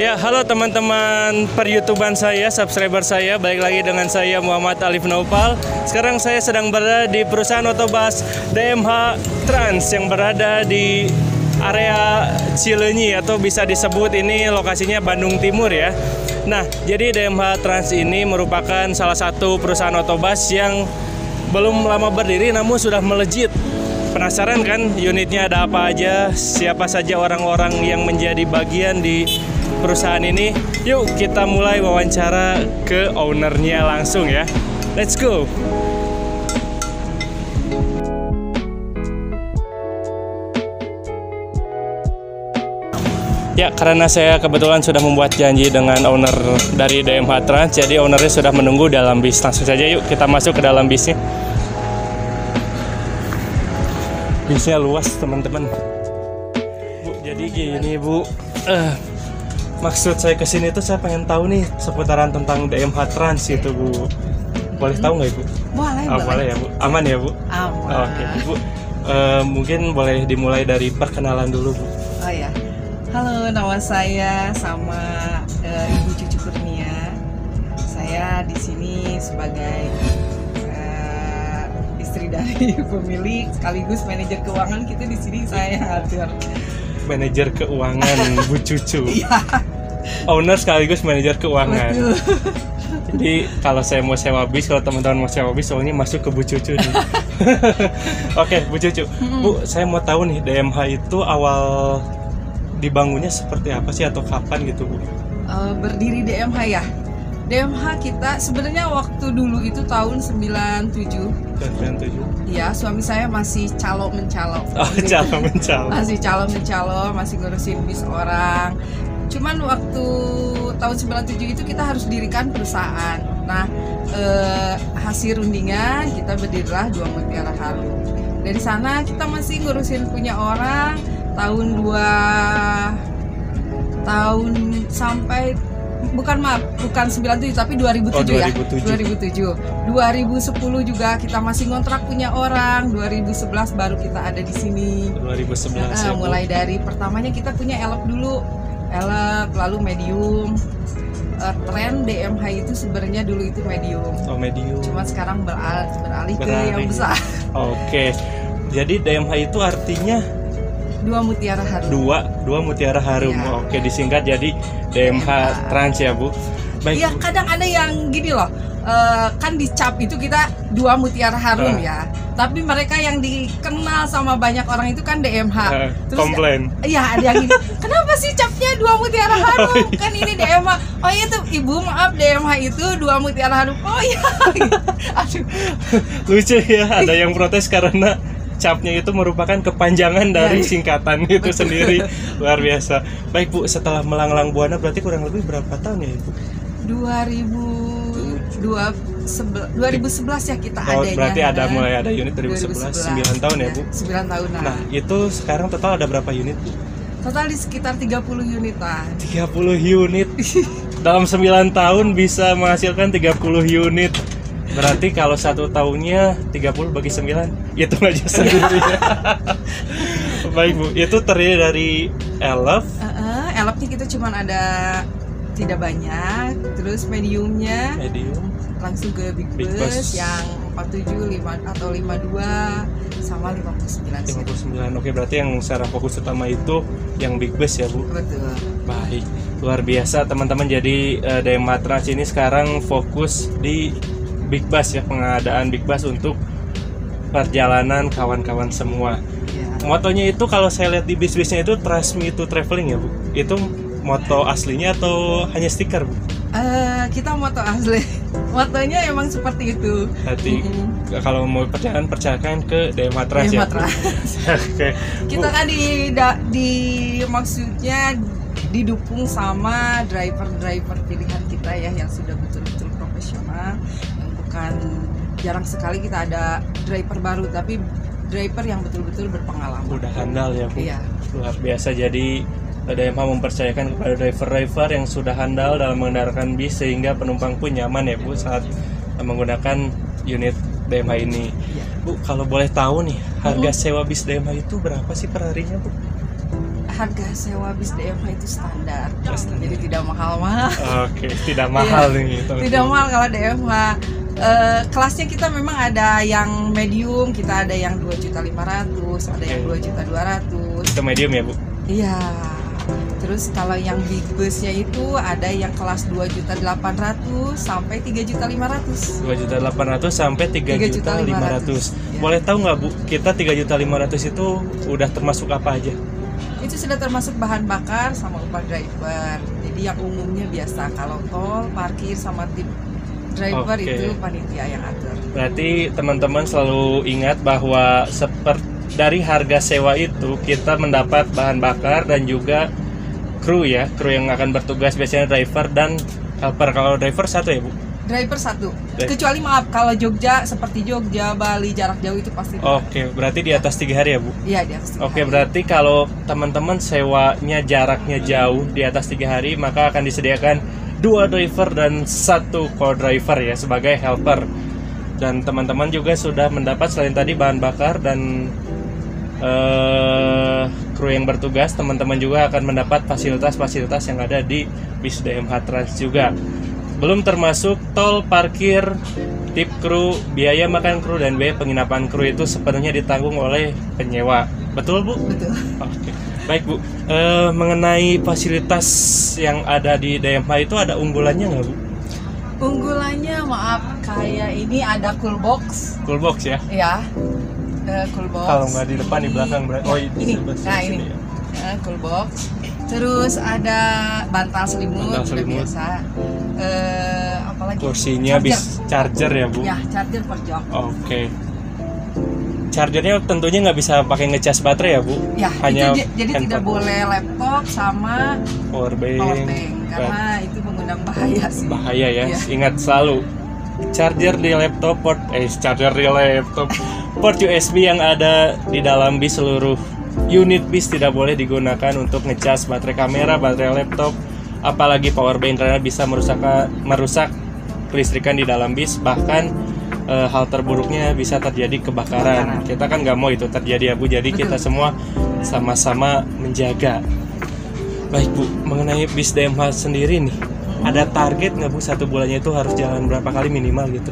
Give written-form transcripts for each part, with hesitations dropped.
Ya, halo teman-teman per-YouTuban saya, subscriber saya. Balik lagi dengan saya Muhammad Alif Naupal. Sekarang saya sedang berada di perusahaan Otobus DMH Trans yang berada di area Cileunyi, atau bisa disebut ini lokasinya Bandung Timur ya. Nah, jadi DMH Trans ini merupakan salah satu perusahaan otobus yang belum lama berdiri namun sudah melejit. Penasaran kan unitnya ada apa aja, siapa saja orang-orang yang menjadi bagian di perusahaan ini? Yuk kita mulai wawancara ke ownernya langsung ya. Let's go. Ya, karena saya kebetulan sudah membuat janji dengan owner dari DMH Trans, jadi ownernya sudah menunggu dalam bis. Langsung saja yuk kita masuk ke dalam bisnya. Bisnya luas teman-teman. Bu, jadi gini Bu, maksud saya kesini tuh saya pengen tahu nih seputaran tentang DMH Trans itu Bu. Boleh tahu nggak Ibu? Boleh, boleh ya Bu. Aman ya Bu? Aman. Oke Bu. Mungkin boleh dimulai dari perkenalan dulu Bu. Oh ya. Halo, nama saya sama Ibu Cucu Kurnia. Saya di sini sebagai istri dari pemilik sekaligus manajer keuangan. Kita di sini saya atur. Manajer keuangan Bu Cucu. Iya. Owner sekaligus manajer keuangan. Betul. Jadi kalau saya mau sewa bis, kalau teman-teman mau sewa bis, soalnya masuk ke Bu Cucu nih. Oke, Bu Cucu. Bu, saya mau tahu nih DMH itu awal dibangunnya seperti apa sih atau kapan gitu Bu? Berdiri DMH ya. DMH kita sebenarnya waktu dulu itu tahun 97. 97. Iya, suami saya masih calo mencalo. Oh, calo mencalo. Masih calo mencalo, masih ngurusin bis orang. Cuman waktu tahun 97 itu kita harus dirikan perusahaan. Nah, hasil rundingan kita berdirilah Dua Mutiara Harum. Dari sana kita masih ngurusin punya orang tahun sampai bukan 97 tapi 2007, oh, 2007 ya. 2010 juga kita masih ngontrak punya orang. 2011 baru kita ada di sini. 2011 ya, mulai dari pertamanya kita punya elep dulu. Elep, lalu medium. Tren DMH itu sebenarnya dulu itu medium. Oh, medium. Cuma sekarang beralih ke yang besar. Oke. Jadi DMH itu artinya Dua Mutiara Harum. Dua Mutiara Harum. Ya. Oke, disingkat jadi DMH Trans ya Bu. Baik. Iya, kadang ada yang gini loh. Kan di cap itu kita Dua Mutiara Harum ya. Tapi mereka yang dikenal sama banyak orang itu kan DMH. Terus komplain. Iya, ada yang gini. Kenapa sih capnya Dua Mutiara Harum? Kan ini DMH. Oh iya tuh, Ibu maaf, DMH itu Dua Mutiara Harum. Oh iya. Aduh. Lucu ya, ada yang protes karena capnya itu merupakan kepanjangan dari singkatan itu sendiri. Luar biasa. Baik Bu, setelah melanglang buana berarti kurang lebih berapa tahun ya Ibu? 2011 ya kita adanya. Berarti mulai ada unit 2011, 9 tahun ya Bu? 9 tahun. Nah, itu sekarang total ada berapa unit Bu? Total di sekitar 30 unitan. 30 unit. Dalam 9 tahun bisa menghasilkan 30 unit. Berarti kalau 1 tahunnya 30 bagi 9, hitung aja sendiri. Baik Bu, itu terdiri dari elef. Elefnya kita cuma ada tidak banyak. Terus medium langsung ke big bus yang 47, 5 atau 52 sama 59. Oke, berarti yang secara fokus utama itu yang big bus ya Bu? Betul. Baik, luar biasa teman-teman. Jadi DMH Trans ini sekarang fokus di big bus ya, pengadaan big bus untuk perjalanan kawan-kawan semua. Ya. Motonya itu kalau saya lihat di bis-bisnya itu Trust Me to Traveling ya Bu? Itu moto aslinya atau hanya stiker Bu? Kita moto asli. Motonya emang seperti itu. Berarti kalau mau percayakan ke DMH Trans ya? Oke. Kita kan maksudnya didukung sama driver-driver pilihan kita ya, yang sudah betul-betul profesional. Kan jarang sekali kita ada driver baru, tapi driver yang betul-betul berpengalaman. Udah handal ya Bu? Iya. Luar biasa. Jadi DMH mempercayakan kepada driver-driver yang sudah handal dalam mengendaraan bis sehingga penumpang pun nyaman ya Bu saat menggunakan unit DMH ini. Iya. Bu, kalau boleh tahu nih, harga sewa bis DMH itu berapa sih per harinya Bu? harga sewa bis DMH itu standar, jadi tidak mahal-mahal. Oke, tidak mahal nih. Tidak mahal kalau DMH. Kelasnya kita memang ada yang medium, kita ada yang 2.500.000, ada yang 2.200.000. Itu medium ya, Bu? Iya. Terus kalau yang big busnya itu ada yang kelas 2.800.000 sampai 3.500.000. 2.800.000 sampai 3.500.000. Ya. Boleh tahu nggak, Bu, kita 3.500.000 itu udah termasuk apa aja? Itu sudah termasuk bahan bakar sama upah driver. Jadi yang umumnya biasa, kalau tol, parkir sama tip driver itu panitia yang atur. Berarti teman-teman selalu ingat bahwa dari harga sewa itu kita mendapat bahan bakar dan juga kru ya, kru yang akan bertugas, biasanya driver dan helper. Kalau driver satu ya, Bu? Driver satu. Kecuali maaf kalau Jogja, seperti Jogja, Bali, jarak jauh itu pasti. Oke, berarti di atas 3 hari ya, Bu? Iya, di atas 3 hari. Oke, berarti kalau teman-teman sewanya jaraknya jauh di atas 3 hari, maka akan disediakan 2 driver dan 1 co-driver ya sebagai helper. Dan teman-teman juga sudah mendapat selain tadi bahan bakar dan kru yang bertugas, teman-teman juga akan mendapat fasilitas-fasilitas yang ada di bis DMH Trans juga. Belum termasuk tol, parkir, tip kru, biaya makan kru, dan biaya penginapan kru itu sepenuhnya ditanggung oleh penyewa. Betul, Bu? Betul. Oke. Baik, Bu. Mengenai fasilitas yang ada di DMH itu ada unggulannya nggak, Bu? Unggulannya maaf, kayak ini ada cool box. Cool box ya? Ya. Cool box. Kalau nggak di depan, di belakang. Oh, ini. Nah, ini. Ya. Cool box. Terus ada bantal selimut, sudah biasa. Apalagi? Kursinya charger ya, Bu? Ya, charger per jok. Oke. Chargernya tentunya nggak bisa pakai ngecas baterai ya, Bu? Ya, hanya jadi tidak boleh laptop sama power bank karena itu mengundang bahaya sih. Bahaya ya. Ya. Ingat selalu charger di laptop, port USB yang ada di dalam bis, seluruh unit bis tidak boleh digunakan untuk ngecas baterai kamera, baterai laptop, apalagi power bank, karena bisa merusak kelistrikan di dalam bis. Bahkan hal terburuknya bisa terjadi kebakaran. Kita kan nggak mau itu terjadi ya, Bu. Jadi kita semua sama-sama menjaga. Baik, Bu, mengenai bis DMH sendiri nih, ada target nggak, Bu, satu bulannya itu harus jalan berapa kali minimal gitu?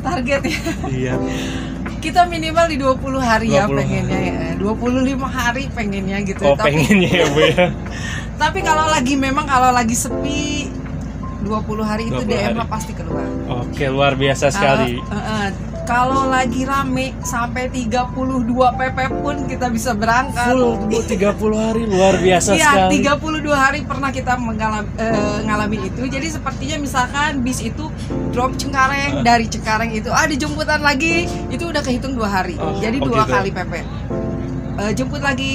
Target ya? Iya. Kita minimal di 20 hari 20 ya pengennya ya. 25 hari pengennya gitu. Oh, pengennya ya, Bu ya. Tapi kalau lagi sepi 20 hari itu DMH pasti keluar. Oke, luar biasa sekali. Kalau lagi rame sampai 32 PP pun kita bisa berangkat. Full, Bu, 30 hari luar biasa sekali. Iya, 32 hari pernah kita ngalamin itu. Jadi sepertinya misalkan bis itu drop Cengkareng, dari Cengkareng itu dijemputan lagi, itu udah kehitung 2 hari. Jadi 2 kali PP. Jemput lagi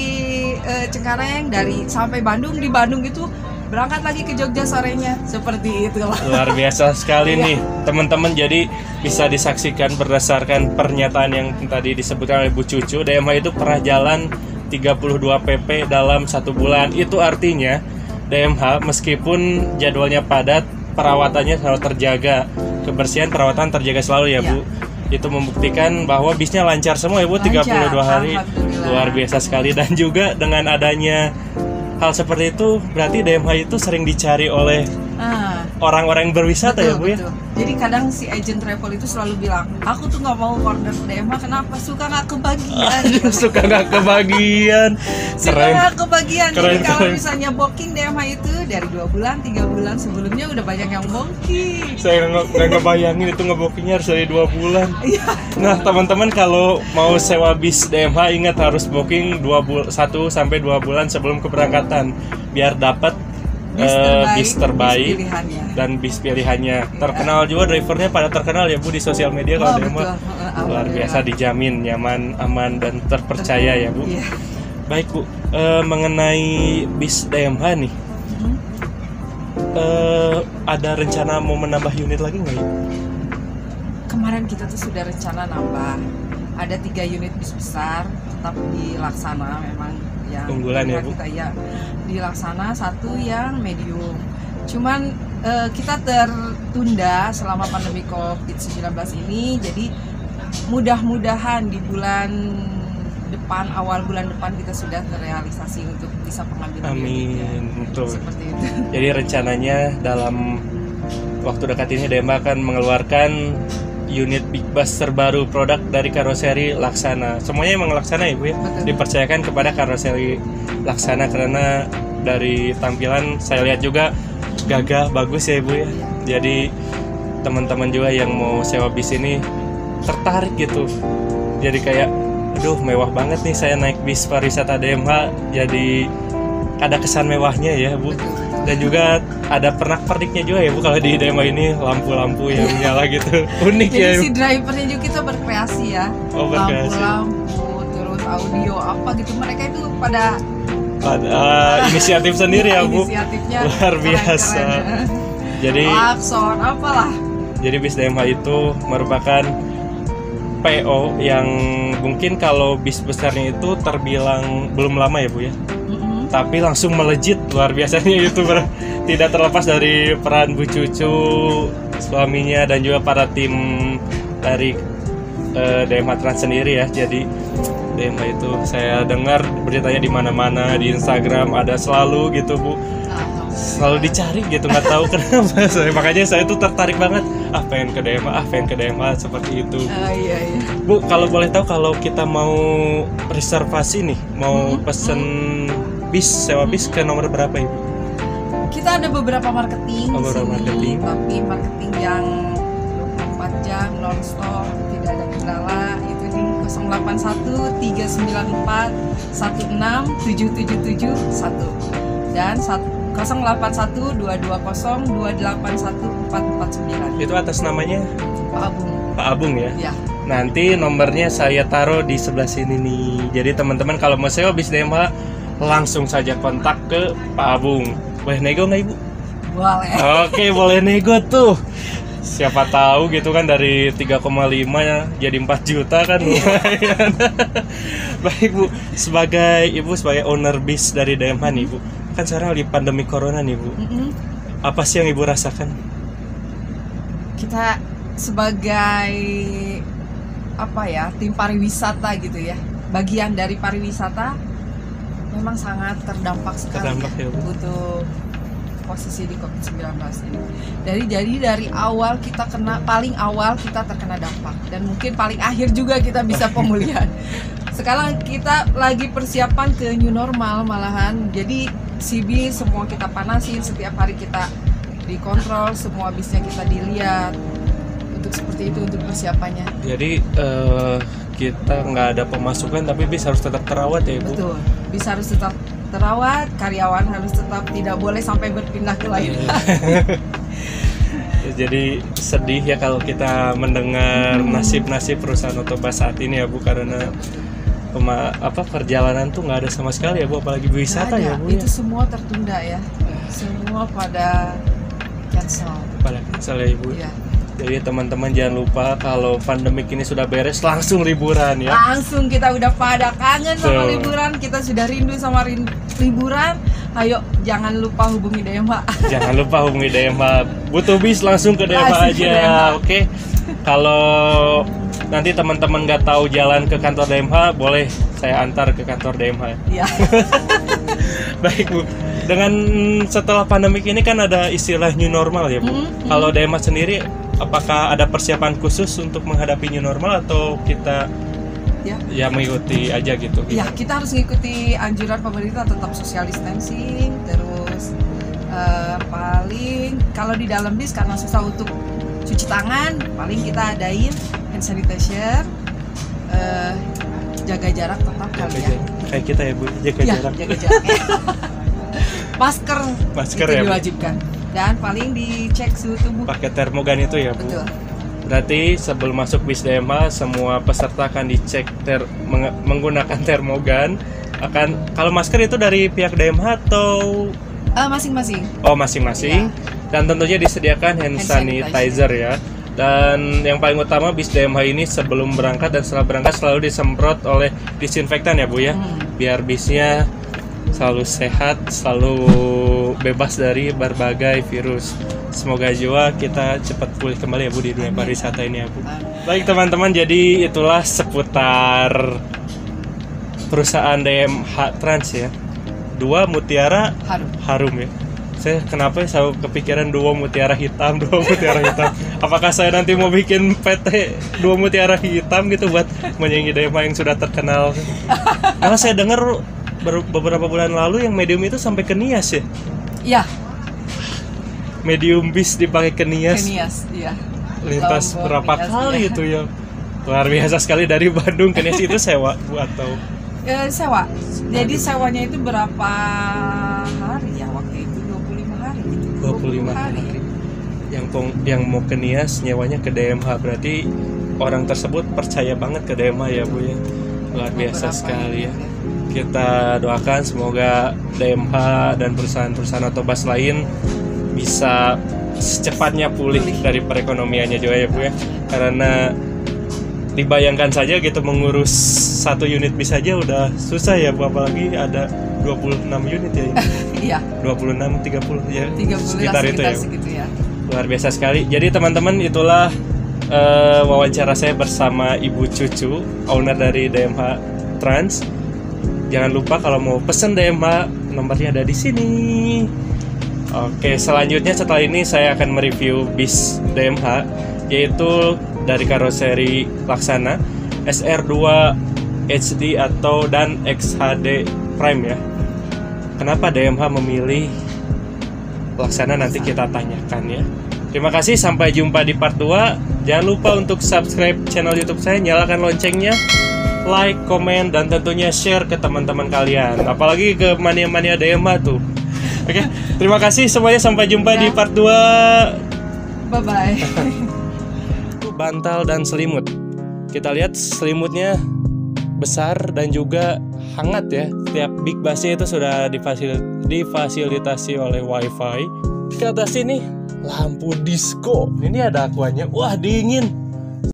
Cengkareng dari sampai Bandung, di Bandung itu berangkat lagi ke Jogja sorenya, seperti itu. Luar biasa sekali nih teman-teman. Jadi bisa disaksikan berdasarkan pernyataan yang tadi disebutkan oleh Bu Cucu, DMH itu pernah jalan 32 PP dalam 1 bulan. Itu artinya DMH meskipun jadwalnya padat, perawatannya selalu terjaga, kebersihan perawatan terjaga selalu ya, Bu. Itu membuktikan bahwa bisnya lancar semua ya, Bu. 32 hari luar biasa sekali. Dan juga dengan adanya hal seperti itu, berarti DMH itu sering dicari oleh orang-orang yang berwisata, betul, ya, Bu ya? Betul. Jadi kadang si agent travel itu selalu bilang, aku tuh nggak mau order DMH, kenapa? Suka nggak kebagian. Suka nggak kebagian. Suka nggak kebagian. Jadi kalau misalnya booking DMH itu dari 2 bulan, 3 bulan sebelumnya udah banyak yang booking. Saya nggak ngebayangin itu ngebookingnya harus dari 2 bulan. Nah, teman-teman kalau mau sewa bis DMH, ingat harus booking 1 sampai 2 bulan sebelum keberangkatan biar dapat bis terbaik dan bis pilihannya. Terkenal juga, drivernya pada terkenal ya, Bu, di sosial media. Kalau DMH luar biasa, dijamin nyaman, aman, dan terpercaya ya, Bu. Baik, Bu, mengenai bis DMH nih, ada rencana mau menambah unit lagi nggak ya? Kemarin kita tuh sudah rencana nambah, ada 3 unit bis besar tetap dilaksana, memang yang unggulan ya, Bu? Kita ya dilaksana, 1 yang medium. Cuman kita tertunda selama pandemi COVID-19 ini, jadi mudah-mudahan di bulan depan, awal bulan depan kita sudah terrealisasi untuk bisa pengambilan unitnya. Amin. Betul. Seperti itu. Jadi rencananya dalam waktu dekat ini DMH akan mengeluarkan unit Big Bus terbaru produk dari karoseri Laksana. Semuanya emang Laksana ya Bu ya? Betul. Dipercayakan kepada karoseri Laksana karena dari tampilan saya lihat juga gagah, bagus ya Bu ya. Jadi teman-teman juga yang mau sewa bis ini tertarik gitu. Jadi kayak aduh mewah banget nih saya naik bis pariwisata DMH, jadi ada kesan mewahnya ya Bu. Dan juga ada pernak-perniknya juga ya Bu kalau di DMH ini, lampu-lampu yang menyala gitu. Unik Jadi ya. si drivernya juga kita berkreasi ya. Oh, berkreasi. Lampu-lampu, terus audio apa gitu. Mereka itu pada inisiatif sendiri ya Bu. Inisiatifnya Luar biasa. keren-keren. Jadi Klakson apalah. Jadi bis DMH itu merupakan PO yang mungkin kalau bis besarnya itu terbilang belum lama ya Bu ya. Tapi langsung melejit luar biasanya YouTuber. Tidak terlepas dari peran Bu Cucu, suaminya, dan juga para tim dari DMH Trans sendiri ya. Jadi DMH itu saya dengar beritanya di mana-mana, di Instagram ada selalu gitu Bu. Selalu dicari gitu, nggak tahu kenapa. Makanya saya tuh tertarik banget. Pengen ke DMH seperti itu. Iya. Bu, kalau boleh tahu kalau kita mau reservasi nih, mau pesen bis, sewa bis ke nomor berapa Ibu? Kita ada beberapa marketing di sini, marketing. tapi marketing yang 24 jam non-stop, tidak ada kendala, itu di 081 394 16 777 1 dan 081 220 281 449. Itu atas namanya Pak Abung. Pak Abung ya? Ya. Nanti nomornya saya taruh di sebelah sini nih. Jadi teman-teman kalau mau sewa bis DMH langsung saja kontak ke Pak Abung. Boleh nego nggak Ibu? Boleh. Oke, boleh nego tuh. Siapa tahu gitu kan dari 3,5 jadi 4 juta kan lumayan. Baik Bu, sebagai Ibu sebagai owner bis dari DMH nih Bu. Kan sekarang lagi pandemi corona nih Bu. Apa sih yang Ibu rasakan? Kita sebagai tim pariwisata gitu ya. Bagian dari pariwisata memang sangat terdampak sekali ya, Bu. untuk posisi di COVID-19 ini. Jadi dari awal kita paling awal kita terkena dampak dan mungkin paling akhir juga kita bisa pemulihan. Sekarang kita lagi persiapan ke new normal malahan. Jadi si bis semua kita panasin, setiap hari kita dikontrol, semua bisnya kita dilihat. Untuk seperti itu untuk persiapannya. Jadi kita nggak ada pemasukan tapi bis harus tetap terawat ya Ibu? Betul, bis harus tetap terawat, karyawan harus tetap tidak boleh sampai berpindah ke lain. Jadi sedih ya kalau kita mendengar nasib-nasib perusahaan otobus saat ini ya Bu, karena perjalanan tuh nggak ada sama sekali ya Bu, apalagi wisata ya Bu. Itu semua tertunda ya, semua pada cancel. Pada cancel ya Ibu. Ya. Jadi teman-teman jangan lupa kalau pandemik ini sudah beres langsung liburan ya. Langsung kita udah pada kangen sama liburan, kita sudah rindu sama liburan. Ayo jangan lupa hubungi DMH. Jangan lupa hubungi DMH. Butuh bis langsung ke DMH aja. Oke. Kalau nanti teman-teman nggak tahu jalan ke kantor DMH, boleh saya antar ke kantor DMH. Iya. Baik Bu. Dengan setelah pandemik ini kan ada istilah new normal ya Bu. Kalau DMH sendiri apakah ada persiapan khusus untuk menghadapi new normal atau kita ya mengikuti aja gitu? Ya, kita harus mengikuti anjuran pemerintah, tetap social distancing, terus paling kalau di dalam bis karena susah untuk cuci tangan, paling kita adain hand sanitizer, jaga jarak tetap kali ya. Kayak kita ya Bu, jaga jarak. Jaga jarak. Masker itu ya, diwajibkan. Dan paling dicek suhu tubuh. Pakai termogan itu ya Bu. Betul. Berarti sebelum masuk bis DMH semua peserta akan dicek menggunakan termogan. Kalau masker itu dari pihak DMH atau masing-masing? Oh masing-masing. Dan tentunya disediakan hand sanitizer ya. Dan yang paling utama bis DMH ini sebelum berangkat dan setelah berangkat selalu disemprot oleh disinfektan ya Bu ya. Biar bisnya selalu sehat, selalu bebas dari berbagai virus. Semoga juga kita cepat pulih kembali ya Bu di dunia pariwisata ini ya Bu. Baik teman-teman, jadi itulah seputar perusahaan DMH Trans ya. Dua Mutiara Harum ya. Saya kenapa saya kepikiran dua mutiara hitam. Apakah saya nanti mau bikin PT dua mutiara hitam gitu buat menyaingi DMH yang sudah terkenal? Karena saya dengar beberapa bulan lalu yang medium itu sampai ke Nias ya. Iya. Medium bis dipakai ke Nias. Iya. Lintas Lombok, berapa Nias, kali ya. itu ya. Luar biasa sekali dari Bandung ke Nias itu sewa atau Sewa. Jadi sewanya itu berapa hari ya waktu itu? 25 hari gitu. 25 hari. Yang mau ke Nias nyewanya ke DMH, berarti orang tersebut percaya banget ke DMH ya Bu ya. Luar biasa sekali ya. Kita doakan semoga DMH dan perusahaan-perusahaan otobus lain bisa secepatnya pulih dari perekonomiannya juga ya Bu ya. Karena dibayangkan saja gitu mengurus satu unit bis aja udah susah ya Bu, apalagi ada 26 unit ya ini. Iya. 26 30 ya. 30 sekitar itu ya. Segitu ya. Luar biasa sekali. Jadi teman-teman, itulah wawancara saya bersama Ibu Cucu, owner dari DMH Trans. Jangan lupa kalau mau pesen DMH, nomornya ada di sini. Oke, selanjutnya setelah ini saya akan mereview bis DMH, yaitu dari karoseri Laksana SR2 HD atau dan XHD Prime ya. Kenapa DMH memilih Laksana, nanti kita tanyakan ya. Terima kasih, sampai jumpa di part 2. Jangan lupa untuk subscribe channel YouTube saya, nyalakan loncengnya, like, komen, dan tentunya share ke teman-teman kalian, apalagi ke mania-mania DMH tuh. Oke, terima kasih semuanya, sampai jumpa di part 2. Bye bye. Bantal dan selimut. Kita lihat selimutnya besar dan juga hangat ya. Tiap big busnya itu sudah difasilitasi oleh wifi. Di atas ini lampu disco. Ini ada aquanya. Wah, dingin.